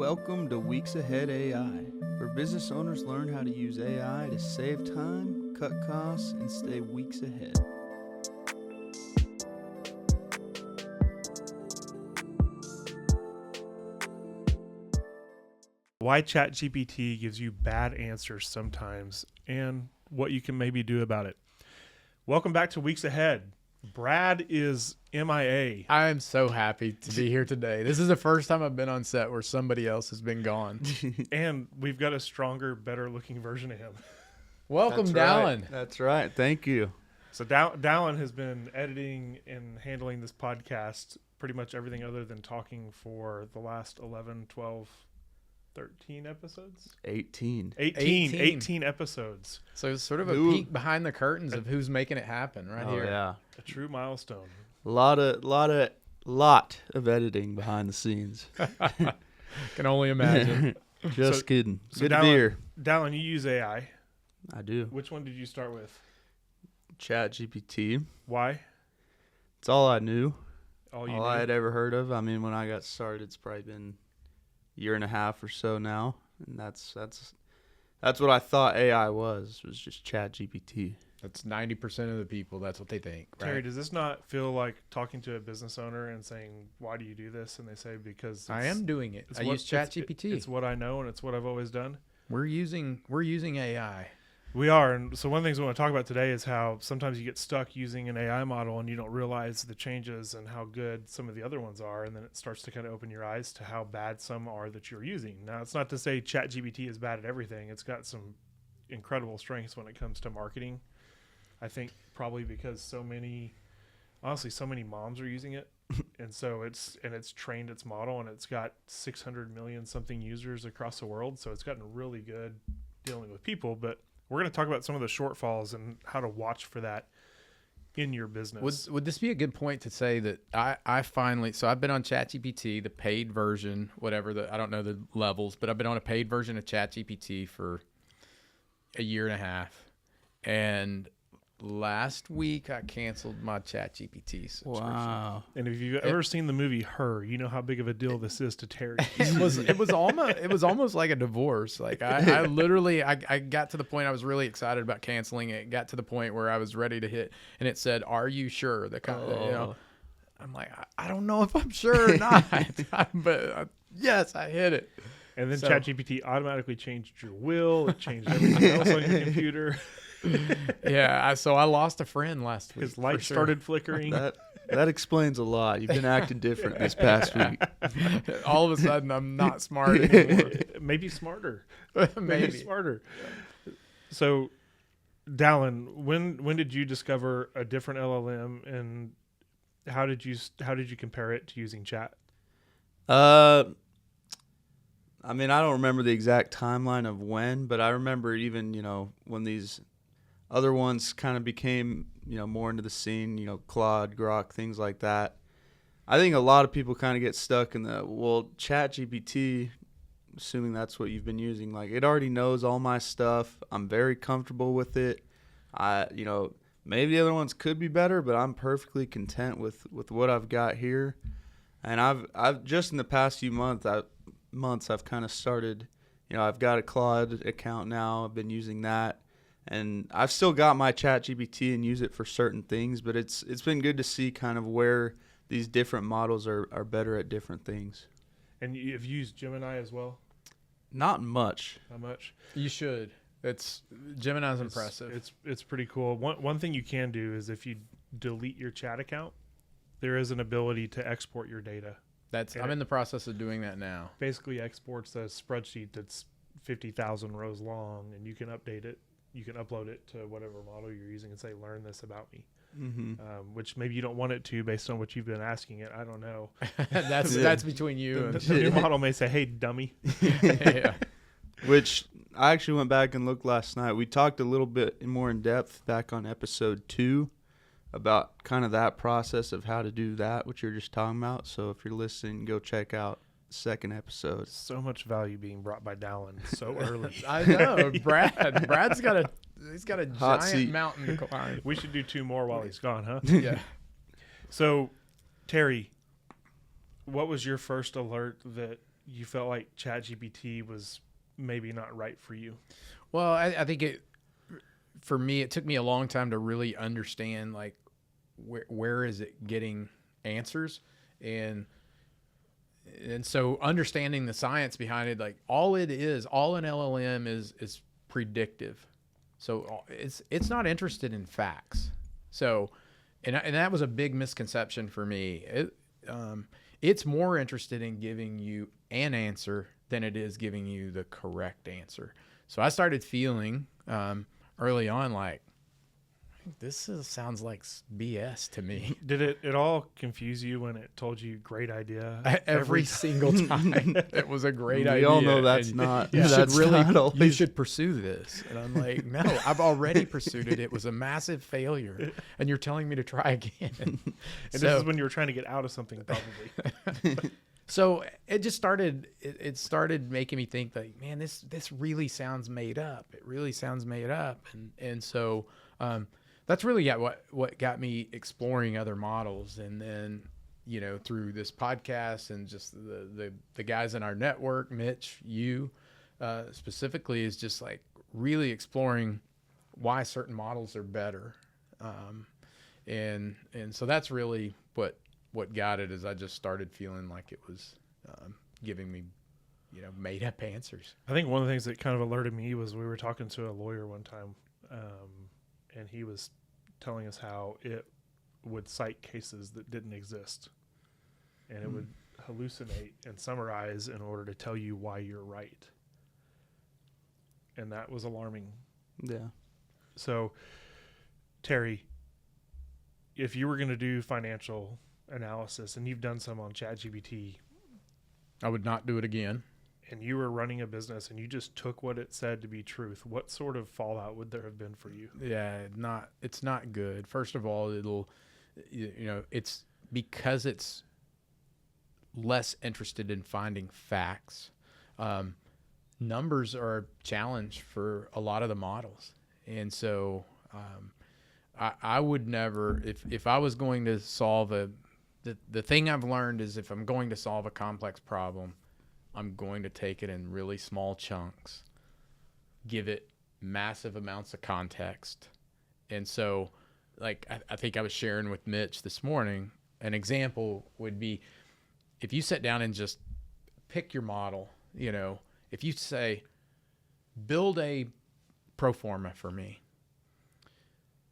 Welcome to Weeks Ahead AI, where business owners learn how to use AI to save time, cut costs, and stay weeks ahead. Why ChatGPT gives you bad answers sometimes, and what you can maybe do about it. Welcome back to Weeks Ahead. Brad is MIA. I am so happy to be here today. This is the first time I've been on set where somebody else has been gone. And we've got a stronger, better looking version of him. Welcome, Dallin. That's right. Thank you. So Dallin has been editing and handling this podcast, pretty much everything other than talking, for the last 11, 12, 13 episodes? 18 episodes. So it's sort of a peek behind the curtains of who's making it happen here. Yeah. A true milestone. Lot of editing behind the scenes. Can only imagine. Just kidding. So Good to be here. Dallin, you use AI. I do. Which one did you start with? ChatGPT. Why? It's all I knew. All I had ever heard of. I mean, when I got started, it's probably been a year and a half or so now, and that's what I thought AI was just ChatGPT. That's 90% of the people. That's what they think. Right? Terry, does this not feel like talking to a business owner and saying, "Why do you do this?" And they say, "Because I am doing it. I use ChatGPT. It's what I know, and it's what I've always done." We're using AI. We are, and so one of the things we want to talk about today is how sometimes you get stuck using an AI model and you don't realize the changes and how good some of the other ones are, and then it starts to kind of open your eyes to how bad some are that you're using. Now, it's not to say ChatGPT is bad at everything. It's got some incredible strengths when it comes to marketing. I think probably because so many moms are using it, and so it's trained its model, and it's got 600 million something users across the world, so it's gotten really good dealing with people. But we're going to talk about some of the shortfalls and how to watch for that in your business. Would this be a good point to say that I finally, so I've been on ChatGPT, the paid version, I don't know the levels, but I've been on a paid version of ChatGPT for a year and a half. And last week I canceled my ChatGPT subscription. Wow. And if you've ever seen the movie Her, you know how big of a deal this is to Terry. It was almost like a divorce. Like I literally got to the point I was really excited about canceling it. Got to the point where I was ready to hit, and it said, "Are you sure?" I'm like, I don't know if I'm sure or not, but yes, I hit it. And then ChatGPT automatically changed your will. It changed everything else on your computer. Yeah, so I lost a friend last week. His light started flickering. That explains a lot. You've been acting different this past week. All of a sudden, I'm not smart anymore. Maybe smarter. Maybe smarter. So, Dallin, when did you discover a different LLM, and how did you compare it to using Chat? I mean, I don't remember the exact timeline of when, but I remember even, when these other ones kind of became, more into the scene, Claude, Grok, things like that. I think a lot of people kind of get stuck in ChatGPT, assuming that's what you've been using, like it already knows all my stuff. I'm very comfortable with it. Maybe the other ones could be better, but I'm perfectly content with what I've got here. And I've just in the past few months I've kind of started, I've got a Claude account now. I've been using that, and I've still got my ChatGPT and use it for certain things, but it's been good to see kind of where these different models are better at different things. And you've used Gemini as well? Not much. Not much. You should. Gemini's impressive. It's pretty cool. One thing you can do is if you delete your chat account, there is an ability to export your data. I'm in the process of doing that now. Basically exports a spreadsheet that's 50,000 rows long, and you can update it. You can upload it to whatever model you're using and say, "Learn this about me," which maybe you don't want it to based on what you've been asking it. I don't know. That's between you. The new model may say, "Hey, dummy." Yeah. Which I actually went back and looked last night. We talked a little bit more in depth back on episode 2 about kind of that process of how to do that, what you're just talking about. So if you're listening, go check out the second episode. So much value being brought by Dallin so early. I know. Brad's got a Hot giant seat. mountain to climb. We should do 2 more while he's gone, huh? Yeah. So, Terry, what was your first alert that you felt like ChatGPT was maybe not right for you? Well, I think for me, it took me a long time to really understand, like, where is it getting answers? And so understanding the science behind it, like all an LLM is predictive. So it's not interested in facts. So, and that was a big misconception for me. It's more interested in giving you an answer than it is giving you the correct answer. So I started feeling early on like, sounds like BS to me. Did it all confuse you when it told you great idea? Every single time it was a great idea. We all know that's not. You that's should really, not always. you should pursue this. And I'm like, no, I've already pursued it. It was a massive failure, and you're telling me to try again. And this is when you were trying to get out of something, probably. So it just started. It started making me think like, man, this really sounds made up. It really sounds made up, and so. That's really what got me exploring other models. And then, through this podcast and just the guys in our network, Mitch, you specifically, is just like really exploring why certain models are better. And so that's really what got it, is I just started feeling like it was giving me, made up answers. I think one of the things that kind of alerted me was we were talking to a lawyer one time, and he was telling us how it would cite cases that didn't exist, and it would hallucinate and summarize in order to tell you why you're right. And that was alarming. Yeah. So, Terry, if you were going to do financial analysis, and you've done some on ChatGPT, I would not do it again. And you were running a business and you just took what it said to be truth, what sort of fallout would there have been for you? Yeah, it's not good. First of all, it's because it's less interested in finding facts. Numbers are a challenge for a lot of the models. And so I would never, if I was going to solve the thing I've learned is, if I'm going to solve a complex problem, I'm going to take it in really small chunks, give it massive amounts of context. And so, like, I think I was sharing with Mitch this morning, an example would be, if you sit down and just pick your model, if you say, build a pro forma for me,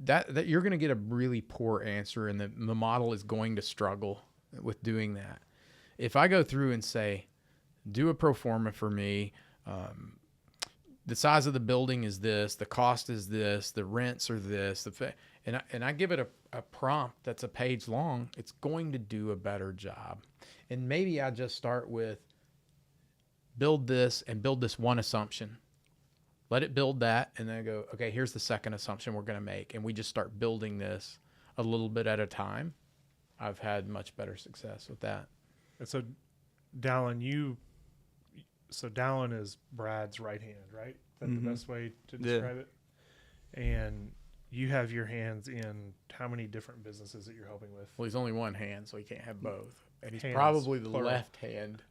that you're going to get a really poor answer, and the model is going to struggle with doing that. If I go through and say, do a pro forma for me, the size of the building is this, the cost is this, the rents are this, and I give it a prompt that's a page long, it's going to do a better job. And maybe I just start with build this one assumption. Let it build that, and then I go, okay, here's the second assumption we're going to make, and we just start building this a little bit at a time. I've had much better success with that. And so, Dallin, Dallin is Brad's right hand, right? Is that the best way to describe it? And you have your hands in how many different businesses that you're helping with? Well, he's only one hand, so he can't have both. And he's Hands, probably the plural. left hand.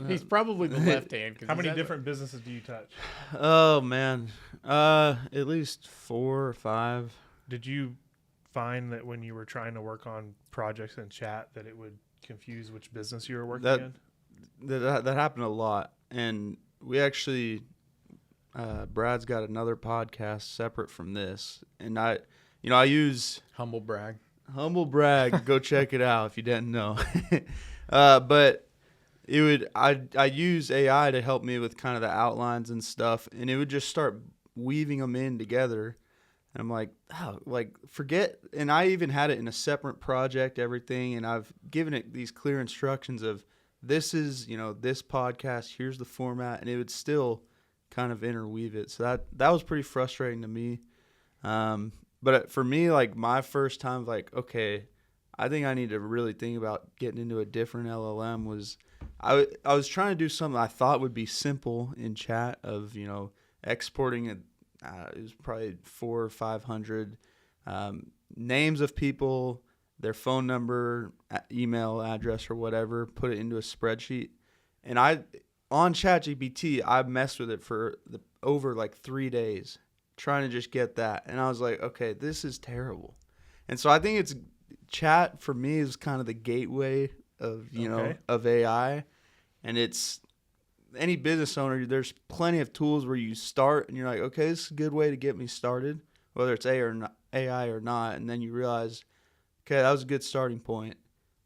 He's probably the left hand. How many different businesses do you touch? Oh man, at least 4 or 5. Did you find that when you were trying to work on projects in chat that it would confuse which business you were working in? That happened a lot, and we actually, Brad's got another podcast separate from this, and I use Humble brag. Go check it out if you didn't know. But I use AI to help me with kind of the outlines and stuff, and it would just start weaving them in together. And I'm like, forget. And I even had it in a separate project, everything, and I've given it these clear instructions of, this is, this podcast, here's the format, and it would still kind of interweave it. So that was pretty frustrating to me. But for me, like, my first time, like, okay, I think I need to really think about getting into a different LLM was, I was trying to do something I thought would be simple in chat of, exporting it. It was probably 400 or 500 names of people, their phone number, email address or whatever, put it into a spreadsheet. And on ChatGPT, I messed with it for over like 3 days trying to just get that. And I was like, okay, this is terrible. And so I think it's chat for me is kind of the gateway of, of AI. And it's any business owner, there's plenty of tools where you start and you're like, okay, this is a good way to get me started, whether it's AI or not. And then you realize, okay, that was a good starting point.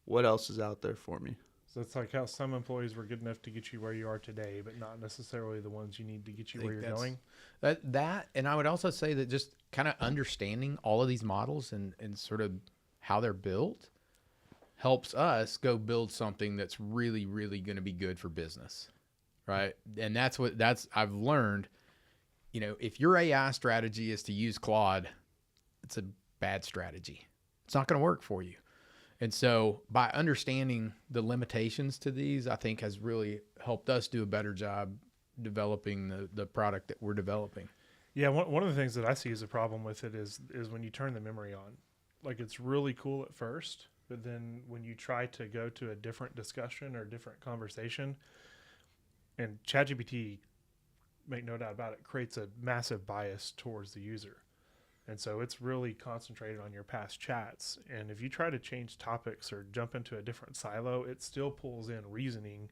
What else is out there for me? So it's like how some employees were good enough to get you where you are today, but not necessarily the ones you need to get you where you're going. That, and I would also say that just kind of understanding all of these models and sort of how they're built helps us go build something that's really, really going to be good for business. Right. And I've learned, if your AI strategy is to use Claude, it's a bad strategy. It's not going to work for you. And so by understanding the limitations to these, I think has really helped us do a better job developing the product that we're developing. Yeah. One of the things that I see as a problem with it is when you turn the memory on, like it's really cool at first, but then when you try to go to a different discussion or different conversation, and ChatGPT, make no doubt about it, creates a massive bias towards the user. And so it's really concentrated on your past chats. And if you try to change topics or jump into a different silo, it still pulls in reasoning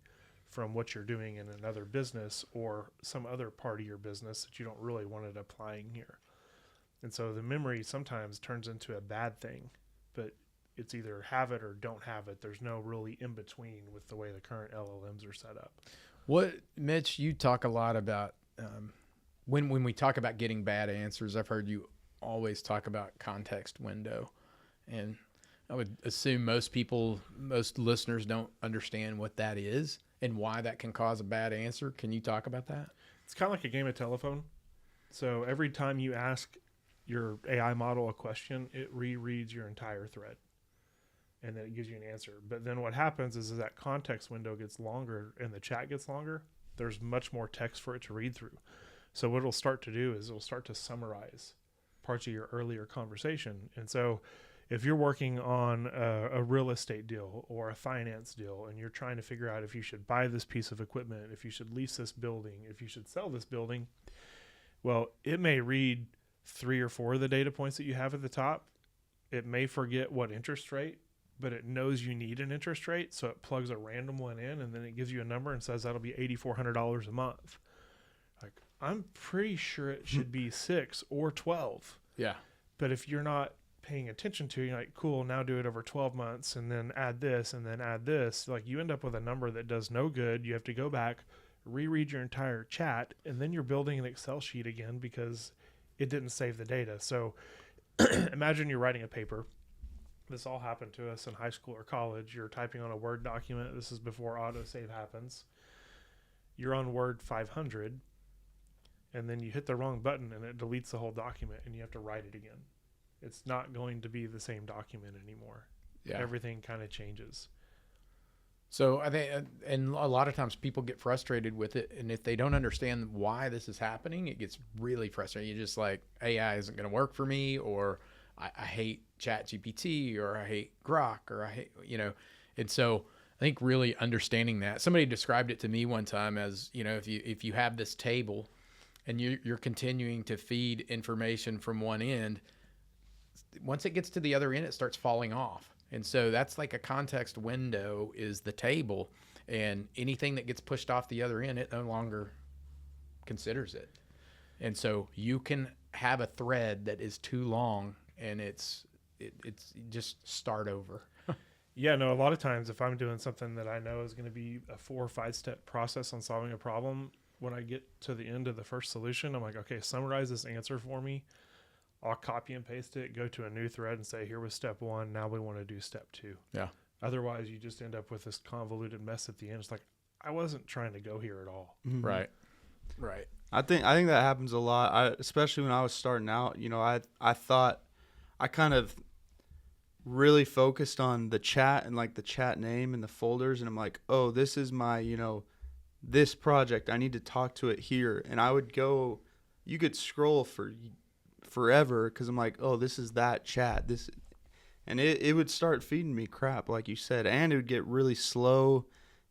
from what you're doing in another business or some other part of your business that you don't really want it applying here. And so the memory sometimes turns into a bad thing, but it's either have it or don't have it. There's no really in between with the way the current LLMs are set up. Mitch, you talk a lot about when we talk about getting bad answers, I've heard you always talk about context window. And I would assume most listeners don't understand what that is and why that can cause a bad answer. Can you talk about that? It's kind of like a game of telephone. So every time you ask your AI model a question, it rereads your entire thread. And then it gives you an answer. But then what happens is that context window gets longer and the chat gets longer. There's much more text for it to read through. So what it'll start to do is it'll start to summarize parts of your earlier conversation. And so if you're working on a real estate deal or a finance deal and you're trying to figure out if you should buy this piece of equipment, if you should lease this building, if you should sell this building, well, it may read 3 or 4 of the data points that you have at the top. It may forget what interest rate, but it knows you need an interest rate, so it plugs a random one in, and then it gives you a number and says that'll be $8,400 a month. Like, I'm pretty sure it should be 6 or 12. Yeah. But if you're not paying attention to it, you're like, cool, now do it over 12 months, and then add this, and then add this. Like, you end up with a number that does no good. You have to go back, reread your entire chat, and then you're building an Excel sheet again because it didn't save the data. So imagine you're writing a paper. This all happened to us in high school or college. You're typing on a Word document. This is before autosave happens. You're on Word 500, and then you hit the wrong button, and it deletes the whole document, and you have to write it again. It's not going to be the same document anymore. Yeah. Everything kind of changes. So I think, and a lot of times people get frustrated with it, and if they don't understand why this is happening, it gets really frustrating. You're just like, AI isn't going to work for me, or I hate ChatGPT, or I hate Grok, or I hate, and so I think really understanding that. Somebody described it to me one time as, if you have this table and you're continuing to feed information from one end, once it gets to the other end, it starts falling off. And so that's like a context window is the table, and anything that gets pushed off the other end, it no longer considers it. And so you can have a thread that is too long, and it's just start over. Yeah, no, a lot of times if I'm doing something that I know is going to be a 4 or 5 step process on solving a problem, when I get to the end of the first solution, I'm like, okay, summarize this answer for me. I'll copy and paste it, go to a new thread and say, here was step 1. Now we want to do step 2. Yeah. Otherwise, you just end up with this convoluted mess at the end. It's like, I wasn't trying to go here at all. Mm-hmm. Right. Right. I think that happens a lot. Especially when I was starting out, I thought I kind of really focused on the chat and like the chat name and the folders. And I'm like, oh, this is my, this project. I need to talk to it here. And I would go, you could scroll for forever because I'm like, oh, this is that chat. And it would start feeding me crap, like you said, and it would get really slow.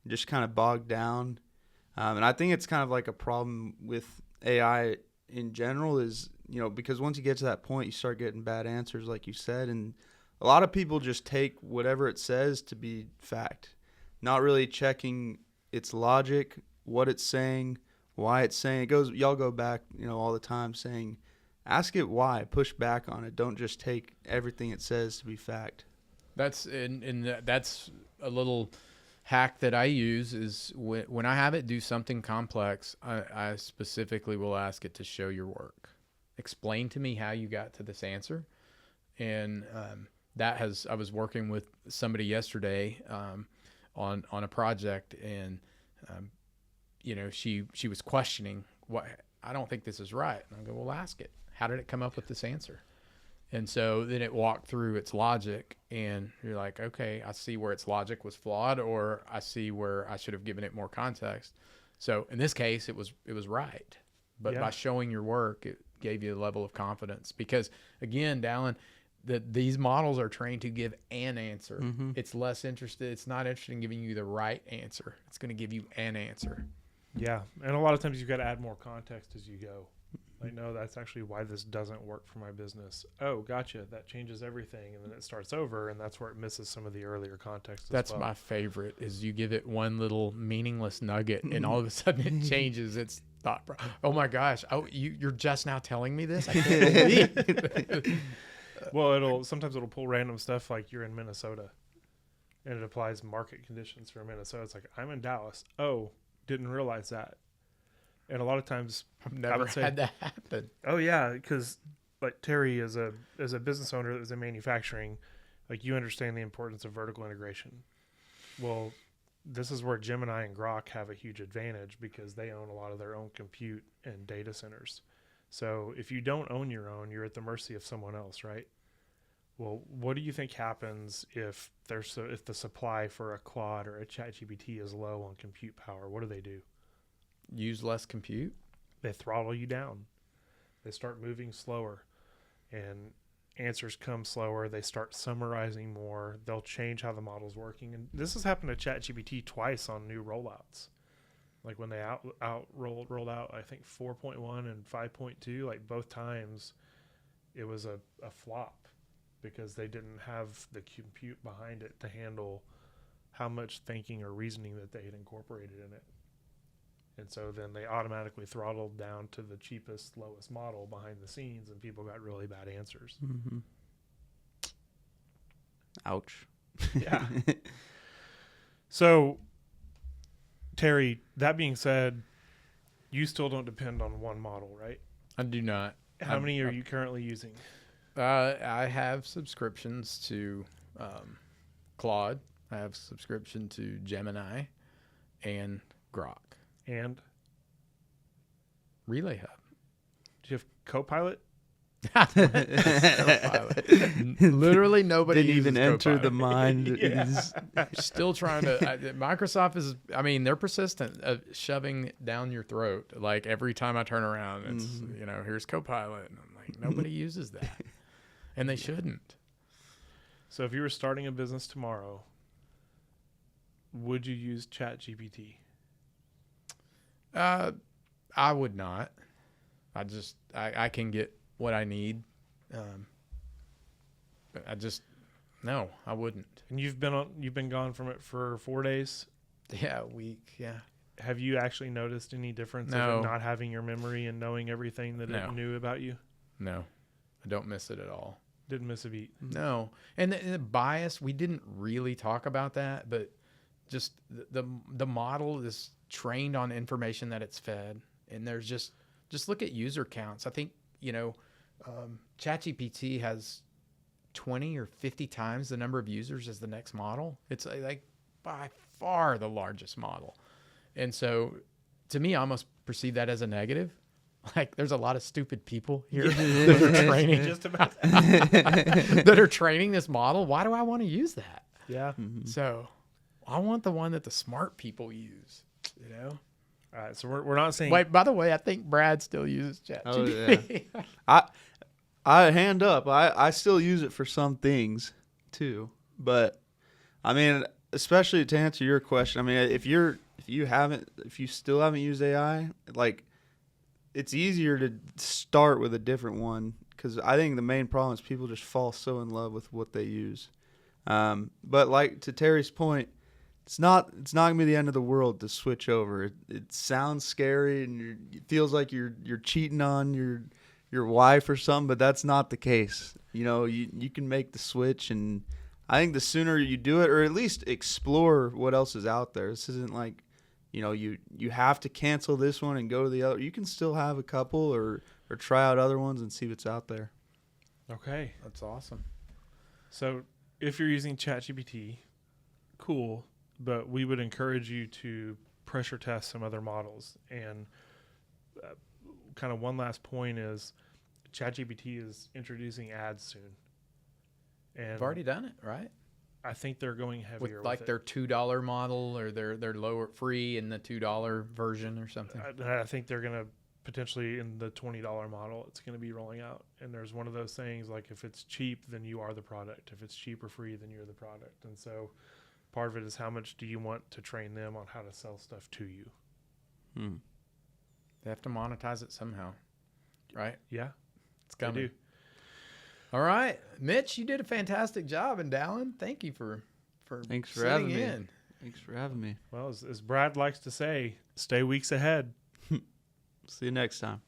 just kind of bogged down. And I think it's kind of like a problem with AI in general is, because once you get to that point, you start getting bad answers, like you said. And a lot of people just take whatever it says to be fact, not really checking its logic, what it's saying, why it's saying. Y'all go back, all the time saying, ask it why, push back on it. Don't just take everything it says to be fact. That's that's a little hack that I use is when I have it do something complex, I specifically will ask it to show your work. Explain to me how you got to this answer. And I was working with somebody yesterday on a project, and she was questioning what I don't think this is right. And I go, well, ask it. How did it come up with this answer? And so then it walked through its logic, and you're like, okay, I see where its logic was flawed, or I see where I should have given it more context. So in this case, it was right. But by showing your work, it gave you a level of confidence. Because again, Dallin, these models are trained to give an answer. Mm-hmm. It's not interested in giving you the right answer. It's going to give you an answer. Yeah. And a lot of times you've got to add more context as you go. Like, no, that's actually why this doesn't work for my business. Oh, gotcha. That changes everything. And then it starts over, and that's where it misses some of the earlier context. That's my favorite, is you give it one little meaningless nugget, and all of a sudden it changes its thought. Oh my gosh. Oh, you're just now telling me this? I can't believe it. Well, sometimes it'll pull random stuff, like you're in Minnesota, and it applies market conditions for Minnesota. It's like, I'm in Dallas. Oh, didn't realize that. And a lot of times I've never had that happen. Oh yeah, because like Terry, as a business owner that was in manufacturing, like, you understand the importance of vertical integration. Well, this is where Gemini and Grok have a huge advantage, because they own a lot of their own compute and data centers. So if you don't own your own, you're at the mercy of someone else, right? Well, what do you think happens if the supply for a Claude or a ChatGPT is low on compute power? What do? Use less compute? They throttle you down. They start moving slower, and answers come slower. They start summarizing more. They'll change how the model's working. And this has happened to ChatGPT twice on new rollouts. Like when they rolled out, I think 4.1 and 5.2, like both times it was a flop, because they didn't have the compute behind it to handle how much thinking or reasoning that they had incorporated in it. And so then they automatically throttled down to the cheapest, lowest model behind the scenes, and people got really bad answers. Mm-hmm. Ouch. Yeah. So, Terry, that being said, you still don't depend on one model, right? I do not. How many are you currently using? I have subscriptions to Claude. I have subscription to Gemini and Grok. And Relay Hub. Do you have Copilot? Literally nobody didn't even enter Copilot. the mind. Yeah. Still trying to. Microsoft is. I mean, they're persistent of shoving down your throat. Like every time I turn around, it's here's Copilot, and I'm like, nobody uses that, and they shouldn't. So if you were starting a business tomorrow, would you use ChatGPT? I would not. I can get what I need. No, I wouldn't. And you've been gone from it for 4 days? Yeah, a week. Yeah. Have you actually noticed any difference No. of it not having your memory and knowing everything that it knew about you? No, I don't miss it at all. Didn't miss a beat. No. And the bias, we didn't really talk about that, but just the model is trained on information that it's fed. And there's just look at user counts. I think, ChatGPT has 20 or 50 times the number of users as the next model. It's like by far the largest model. And so to me, I almost perceive that as a negative. Like, there's a lot of stupid people here that are training that are training this model. Why do I want to use that? Yeah. Mm-hmm. So I want the one that the smart people use, All right. So we're not saying. Wait, by the way, I think Brad still uses ChatGPT. Oh, yeah. I hand up. I still use it for some things too. But I mean, especially to answer your question, I mean, if you still haven't used AI, like, it's easier to start with a different one, because I think the main problem is people just fall so in love with what they use. But like to Terry's point, it's not gonna be the end of the world to switch over. It sounds scary and it feels like you're cheating on your wife or something, but that's not the case. You know, you can make the switch, and I think the sooner you do it, or at least explore what else is out there. This isn't like, you know, you have to cancel this one and go to the other. You can still have a couple or try out other ones and see what's out there. Okay. That's awesome. So if you're using ChatGPT, cool, but we would encourage you to pressure test some other models. And kind of one last point is ChatGPT is introducing ads soon. And I've already done it, right? I think they're going heavier With like it. their $2 model or their lower free in the $2 version or something. I think they're going to potentially in the $20 model, it's going to be rolling out. And there's one of those things like if it's cheap, then you are the product. If it's cheap or free, then you're the product. And so part of it is how much do you want to train them on how to sell stuff to you? They have to monetize it somehow, right? Yeah, It's coming. they do. All right, Mitch, you did a fantastic job, and Dallin, thank you for Thanks for sitting having me. in. Thanks for having me. Well, as Brad likes to say, stay weeks ahead. See you next time.